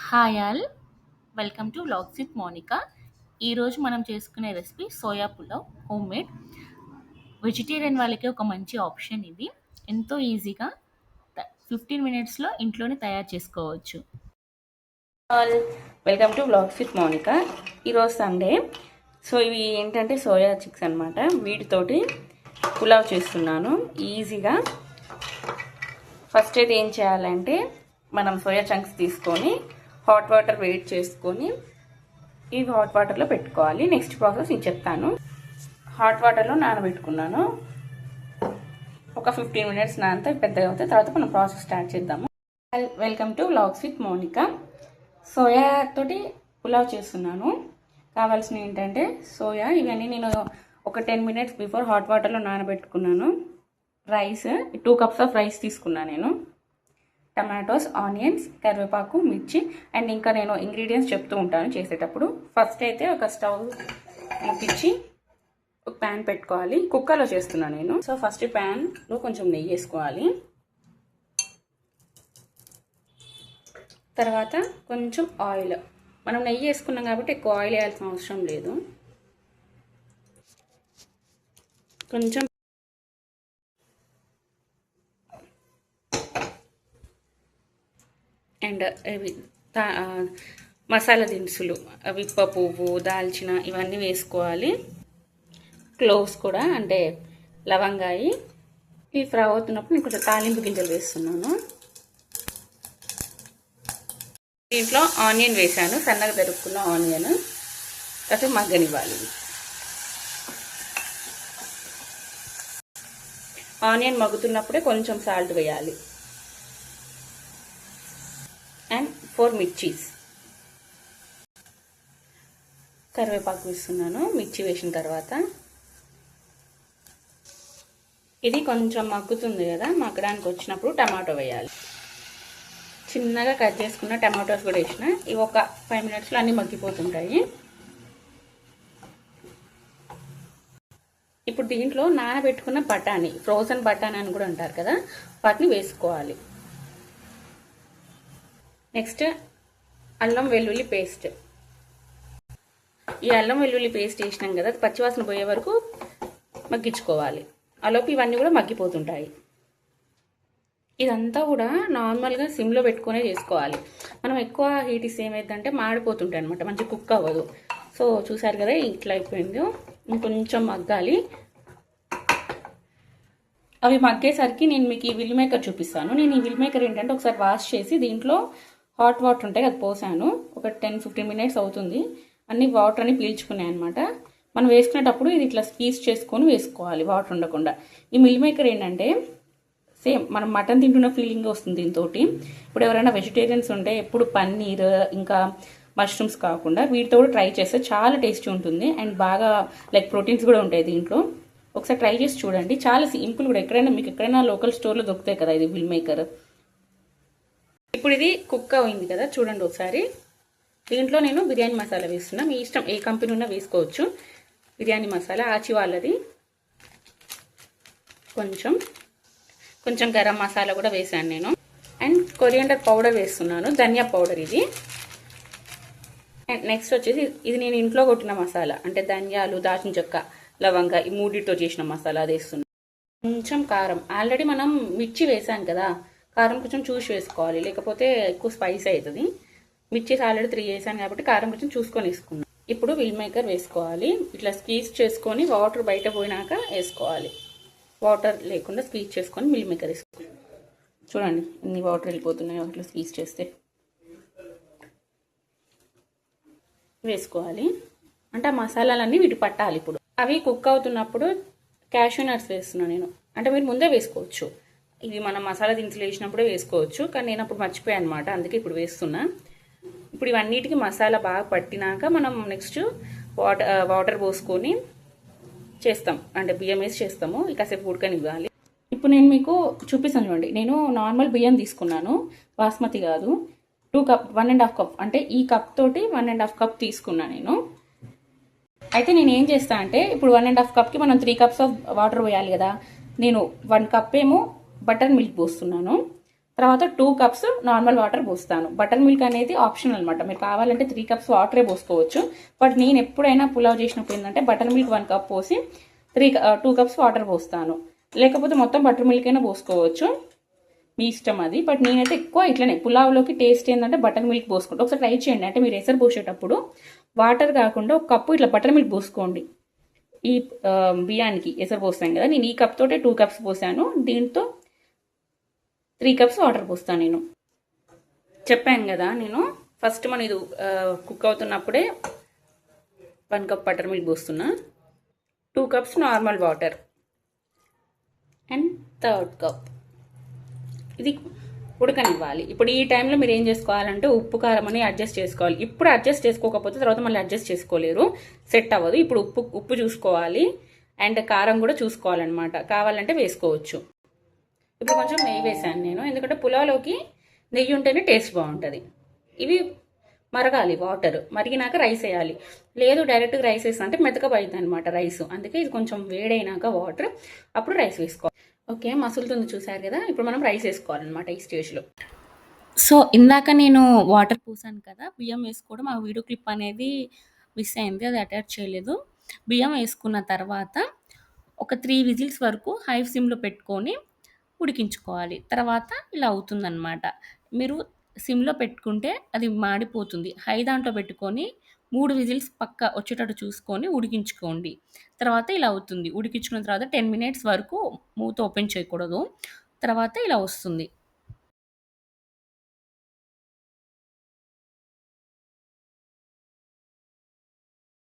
Hi all, welcome to vlogs with Monica. ఈరోజు మనం చేసుకునే recipe soya pulao homemade. Vegetarian వాళ్ళకి ఒక మంచి ఆప్షన్ ఇది. ఎంతో ఈజీగా 15 మినిట్స్లో ఇంట్లోనే తయారు చేసుకోవచ్చు. All welcome to vlogs with Monica. ఈరోజు సండే. సో ఇవి ఏంటంటే సోయా చిక్స్ అనమాట. వీటితోటి పులావ్ చేస్తున్నాను ఈజీగా. ఫస్ట్ అయితే ఏం చేయాలంటే మనం సోయా చంక్స్ తీసుకొని హాట్ వాటర్ వేడి చేసుకొని ఇవి హాట్ వాటర్లో పెట్టుకోవాలి. నెక్స్ట్ ప్రాసెస్ నేను చెప్తాను. హాట్ వాటర్లో నానబెట్టుకున్నాను. ఒక 15 మినిట్స్ నానితే పెద్దగా అవుతాయి. తర్వాత మనం ప్రాసెస్ స్టార్ట్ చేద్దాము. Welcome to vlogs with Monica. Soya తోటి పులావ్ చేస్తున్నాను. కావాల్సినవి ఏంటంటే సోయా, ఇవన్నీ నేను ఒక 10 మినిట్స్ బిఫోర్ హాట్ వాటర్లో నానబెట్టుకున్నాను. రైస్ 2 కప్స్ ఆఫ్ రైస్ తీసుకున్నాను నేను. టమాటోస్, ఆనియన్స్, కరివేపాకు, మిర్చి అండ్ ఇంకా నేను ఇంగ్రీడియంట్స్ చెప్తూ ఉంటాను చేసేటప్పుడు. ఫస్ట్ అయితే ఒక స్టవ్ ముట్టించి ఒక ప్యాన్ పెట్టుకోవాలి. కుక్కర్లో చేస్తున్నాను నేను. సో ఫస్ట్ ప్యాన్లో కొంచెం నెయ్యి వేసుకోవాలి. తర్వాత కొంచెం ఆయిల్. మనం నెయ్యి వేసుకున్నాం కాబట్టి ఎక్కువ ఆయిల్ వేయాల్సిన అవసరం లేదు. కొంచెం అండ్ ఇవి మసాలా దినుసులు, విప్ప పువ్వు, దాల్చిన ఇవన్నీ వేసుకోవాలి. క్లోవ్స్ కూడా, అంటే లవంగాయి. ఇవి ఫ్రై అవుతున్నప్పుడు నేను కొంచెం తాలింపు గింజలు వేస్తున్నాను. దీంట్లో ఆనియన్ వేసాను, సన్నగా తరుక్కున్న ఆనియన్. తర్వాత మగ్గనివ్వాలి. ఆనియన్ మగ్గుతున్నప్పుడే కొంచెం సాల్ట్ వేయాలి. అండ్ 4 మిర్చీస్. కరివేపాకు వేస్తున్నాను మిర్చి వేసిన తర్వాత. ఇది కొంచెం మగ్గుతుంది కదా, మగ్గడానికి వచ్చినప్పుడు టమాటో వేయాలి. చిన్నగా కట్ చేసుకున్న టమాటోస్ కూడా వేసిన. ఇవి ఒక 5 మినిట్స్లో అన్నీ మగ్గిపోతుంటాయి. ఇప్పుడు దీంట్లో నానబెట్టుకున్న బఠానీ, ఫ్రోజన్ బఠానీ అని కూడా అంటారు కదా, వాటిని వేసుకోవాలి. నెక్స్ట్ అల్లం వెల్లుల్లి పేస్ట్. ఈ అల్లం వెల్లుల్లి పేస్ట్ వేసినాం కదా, పచ్చివాసన పోయే వరకు మగ్గించుకోవాలి. ఆలోపు ఇవన్నీ కూడా మగ్గిపోతుంటాయి. ఇదంతా కూడా నార్మల్గా సిమ్లో పెట్టుకునే చేసుకోవాలి. మనం ఎక్కువ హీట్ ఇస్తే ఏమైందంటే మాడిపోతుంటాయి అనమాట, మంచి కుక్ అవ్వదు. సో చూసారు కదా ఇట్లా అయిపోయింది. ఇంకొంచెం మగ్గాలి. అవి మగ్గేసరికి నేను మీకు ఈ విల్ మేకర్ చూపిస్తాను. నేను ఈ విల్ మేకర్ ఏంటంటే ఒకసారి వాష్ చేసి దీంట్లో హాట్ వాటర్ ఉంటాయి అది పోసాను. ఒక 10-15 మినిట్స్ అవుతుంది. అన్ని వాటర్ అని పీల్చుకున్నాయి అనమాట. మనం వేసుకునేటప్పుడు ఇది ఇట్లా స్క్వీజ్ చేసుకొని వేసుకోవాలి, వాటర్ ఉండకుండా. ఈ మిల్ మేకర్ ఏంటంటే సేమ్ మనం మటన్ తింటున్న ఫీలింగ్ వస్తుంది దీంతో. ఇప్పుడు ఎవరైనా వెజిటేరియన్స్ ఉంటే ఎప్పుడు పన్నీర్ ఇంకా మష్రూమ్స్ కాకుండా వీటితో కూడా ట్రై చేస్తే చాలా టేస్టీ ఉంటుంది. అండ్ బాగా లైక్ ప్రోటీన్స్ కూడా ఉంటాయి దీంట్లో. ఒకసారి ట్రై చేసి చూడండి. చాలా సింపుల్ కూడా. ఎక్కడైనా మీకు ఎక్కడైనా లోకల్ స్టోర్లో దొరుకుతాయి కదా ఇది విల్ మేకర్. ఇప్పుడు ఇది కుక్ అయింది కదా, చూడండి ఒకసారి. దీంట్లో నేను బిర్యానీ మసాలా వేస్తున్నా. మీ ఇష్టం, ఏ కంపెనీ ఉన్నా వేసుకోవచ్చు. బిర్యానీ మసాలా ఆచి వాళ్ళది. కొంచెం గరం మసాలా కూడా వేసాను నేను. అండ్ కొరియాండర్ పౌడర్ వేస్తున్నాను, ధనియా పౌడర్ ఇది. అండ్ నెక్స్ట్ వచ్చేసి ఇది నేను ఇంట్లో కొట్టిన మసాలా, అంటే ధనియాలు, దాల్చిన చెక్క, లవంగా, ఈ మూడితో చేసిన మసాలా అది వేస్తున్నాను. కొంచెం కారం. ఆల్రెడీ మనం మిర్చి వేసాం కదా, కారం కొంచెం చూసి వేసుకోవాలి, లేకపోతే ఎక్కువ స్పైస్ అవుతుంది. మిర్చీస్ ఆల్రెడీ 3 వేసాను కాబట్టి కారం కొంచెం చూసుకొని వేసుకున్నాను. ఇప్పుడు విల్ మేకర్ వేసుకోవాలి. ఇట్లా స్క్వీజ్ చేసుకొని వాటర్ బయట పోయినాక వేసుకోవాలి. వాటర్ లేకుండా స్క్వీజ్ చేసుకొని మిల్ మేకర్ వేసుకోవాలి. చూడండి ఎన్ని వాటర్ వెళ్ళిపోతున్నాయో అట్లా స్క్వీజ్ చేస్తే. వేసుకోవాలి. అంటే ఆ మసాలాలన్నీ వీటి పట్టాలి. ఇప్పుడు అవి కుక్ అవుతున్నప్పుడు క్యాష్యూ నట్స్ వేస్తున్నాను నేను. అంటే మీరు ముందే వేసుకోవచ్చు, ఇవి మనం మసాలా దినుసులు వేసినప్పుడే వేసుకోవచ్చు, కానీ నేను అప్పుడు మర్చిపోయాను అనమాట, అందుకే ఇప్పుడు వేస్తున్నా. ఇప్పుడు ఇవన్నిటికీ మసాలా బాగా పట్టినాక మనం నెక్స్ట్ వాటర్ పోసుకొని చేస్తాం, అంటే బియ్యం వేసి చేస్తాము. కాసేపు ఉడకనివ్వాలి. ఇప్పుడు నేను మీకు చూపిస్తాను చూడండి. నేను నార్మల్ బియ్యం తీసుకున్నాను, బాస్మతి కాదు. 1.5 కప్, అంటే ఈ కప్ తోటి 1.5 కప్ తీసుకున్నాను నేను. అయితే నేను ఏం చేస్తా అంటే ఇప్పుడు 1.5 కప్కి మనం 3 కప్స్ ఆఫ్ వాటర్ పోయాలి కదా. నేను 1 కప్ ఏమో బటర్ మిల్క్ పోస్తున్నాను. తర్వాత 2 కప్స్ నార్మల్ వాటర్ పోస్తాను. బటర్ మిల్క్ అనేది ఆప్షనల్ అనమాట. మీరు కావాలంటే 3 కప్స్ వాటరే పోసుకోవచ్చు. బట్ నేను ఎప్పుడైనా పులావ్ చేసినప్పుడు ఏంటంటే బటర్ మిల్క్ 1 కప్ పోసి 2 కప్స్ వాటర్ పోస్తాను. లేకపోతే మొత్తం బటర్ మిల్క్ అయినా పోసుకోవచ్చు, మీ ఇష్టం అది. బట్ నేనైతే ఎక్కువ ఇట్లనే పులావ్లోకి టేస్ట్ ఏంటంటే బటర్ మిల్క్ పోసుకుంటాను. ఒకసారి ట్రై చేయండి. అంటే మీరు ఎసరు పోసేటప్పుడు వాటర్ కాకుండా ఒక కప్పు ఇట్లా బటర్ మిల్క్ పోసుకోండి. ఈ బియ్యానికి ఎసరు పోస్తాను కదా, నేను ఈ కప్ తోటే 2 కప్స్ పోసాను. దీంతో 3 కప్స్ వాటర్ పోస్తాను నేను. చెప్పాను కదా నేను ఫస్ట్ మనం ఇది కుక్ అవుతున్నప్పుడే 1 కప్ బటర్ మిల్క్ పోస్తున్నా, 2 cups normal water and 3rd cup ఇది ఉడకనివ్వాలి. ఇప్పుడు ఈ టైంలో మీరు ఏం చేసుకోవాలంటే ఉప్పు కారం అని అడ్జస్ట్ చేసుకోవాలి. ఇప్పుడు అడ్జస్ట్ చేసుకోకపోతే తర్వాత మళ్ళీ అడ్జస్ట్ చేసుకోలేరు, సెట్ అవ్వదు. ఇప్పుడు ఉప్పు చూసుకోవాలి అండ్ కారం కూడా చూసుకోవాలన్నమాట. కావాలంటే వేసుకోవచ్చు. ఇప్పుడు కొంచెం నెయ్యి వేసాను నేను, ఎందుకంటే పులావ్లోకి నెయ్యి ఉంటేనే టేస్ట్ బాగుంటుంది. ఇవి మరగాలి, వాటర్ మరిగినాక రైస్ వేయాలి. లేదు డైరెక్ట్గా రైస్ వేస్తా అంటే మెతకపోయింది అనమాట రైస్. అందుకే ఇది కొంచెం వేడైనాక వాటర్, అప్పుడు రైస్ వేసుకోవాలి. ఓకే, మసులుతుంది చూసారు కదా. ఇప్పుడు మనం రైస్ వేసుకోవాలన్నమాట ఈ స్టేజ్లో. సో ఇందాక నేను వాటర్ పోసాను కదా, బియ్యం వేసుకోవడం ఆ వీడియో క్లిప్ అనేది మిస్ అయింది, అది అటాచ్ చేయలేదు. బియ్యం వేసుకున్న తర్వాత ఒక 3 విజిల్స్ వరకు హై సిమ్లో పెట్టుకొని ఉడికించుకోవాలి. తర్వాత ఇలా అవుతుందన్నమాట. మీరు సిమ్లో పెట్టుకుంటే అది మాడిపోతుంది. హై దాంట్లో పెట్టుకొని 3 విజిల్స్ పక్కా వచ్చేటట్టు చూసుకొని ఉడికించుకోండి. తర్వాత ఇలా అవుతుంది. ఉడికించుకున్న తర్వాత 10 మినిట్స్ వరకు మూత ఓపెన్ చేయకూడదు. తర్వాత ఇలా వస్తుంది.